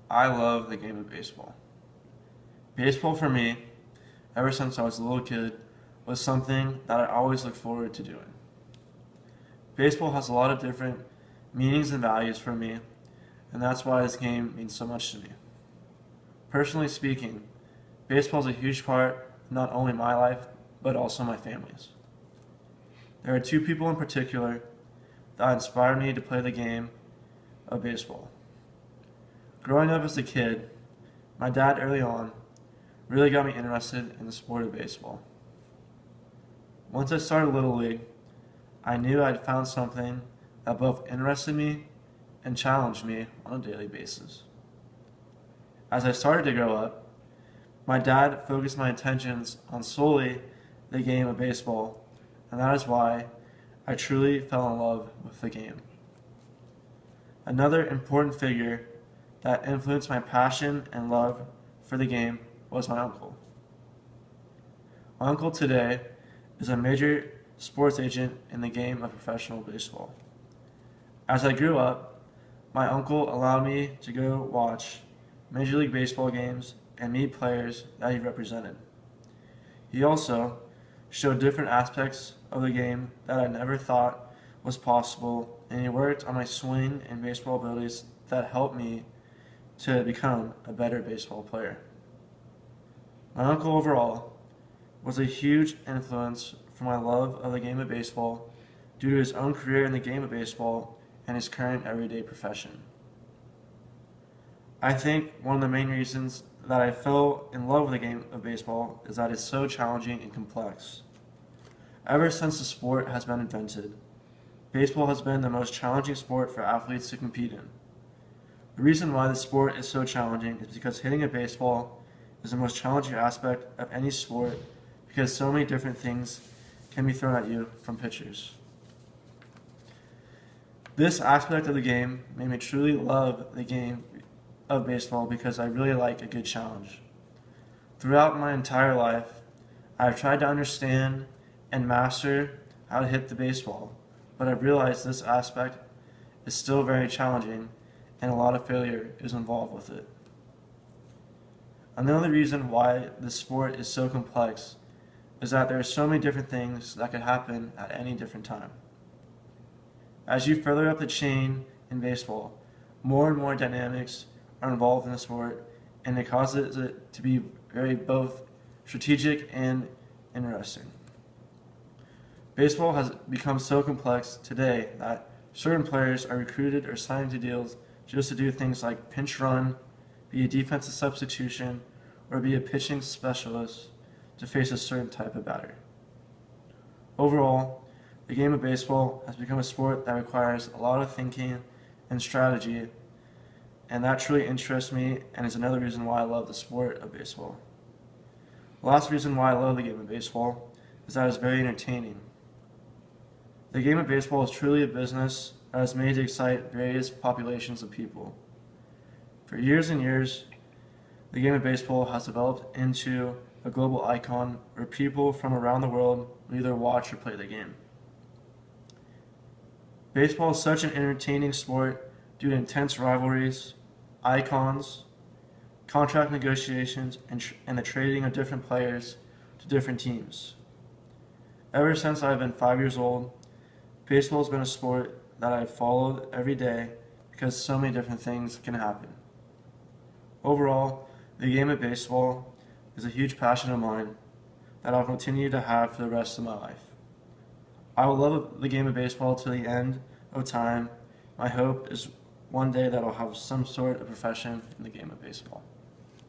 I love the game of baseball. Baseball for me, ever since I was a little kid, was something that I always looked forward to doing. Baseball has a lot of different meanings and values for me, and that's why this game means so much to me. Personally speaking, baseball is a huge part of not only my life, but also my family's. There are two people in particular that inspired me to play the game of baseball. Growing up as a kid, my dad early on really got me interested in the sport of baseball. Once I started Little League, I knew I'd found something that both interested me and challenged me on a daily basis. As I started to grow up, my dad focused my attentions on solely the game of baseball, and that is why I truly fell in love with the game. Another important figure that influenced my passion and love for the game was my uncle. My uncle today is a major sports agent in the game of professional baseball. As I grew up, my uncle allowed me to go watch Major League Baseball games and meet players that he represented. He also showed different aspects of the game that I never thought was possible, and he worked on my swing and baseball abilities that helped me to become a better baseball player. My uncle overall was a huge influence for my love of the game of baseball due to his own career in the game of baseball and his current everyday profession. I think one of the main reasons that I fell in love with the game of baseball is that it's so challenging and complex. Ever since the sport has been invented, baseball has been the most challenging sport for athletes to compete in. The reason why the sport is so challenging is because hitting a baseball is the most challenging aspect of any sport because so many different things can be thrown at you from pitchers. This aspect of the game made me truly love the game of baseball because I really like a good challenge. Throughout my entire life, I have tried to understand and master how to hit the baseball, but I've realized this aspect is still very challenging and a lot of failure is involved with it. Another reason why this sport is so complex is that there are so many different things that could happen at any different time. As you further up the chain in baseball, more and more dynamics are involved in the sport, and it causes it to be very both strategic and interesting. Baseball has become so complex today that certain players are recruited or signed to deals just to do things like pinch run, be a defensive substitution, or be a pitching specialist to face a certain type of batter. Overall, the game of baseball has become a sport that requires a lot of thinking and strategy, and that truly interests me and is another reason why I love the sport of baseball. The last reason why I love the game of baseball is that it's very entertaining. The game of baseball is truly a business that is made to excite various populations of people. For years and years, the game of baseball has developed into a global icon where people from around the world will either watch or play the game. Baseball is such an entertaining sport due to intense rivalries, icons, contract negotiations, and the trading of different players to different teams. Ever since I've been 5 years old, baseball has been a sport that I've followed every day because so many different things can happen. Overall, the game of baseball is a huge passion of mine that I'll continue to have for the rest of my life. I will love the game of baseball to the end of time. My hope is one day that I'll have some sort of profession in the game of baseball.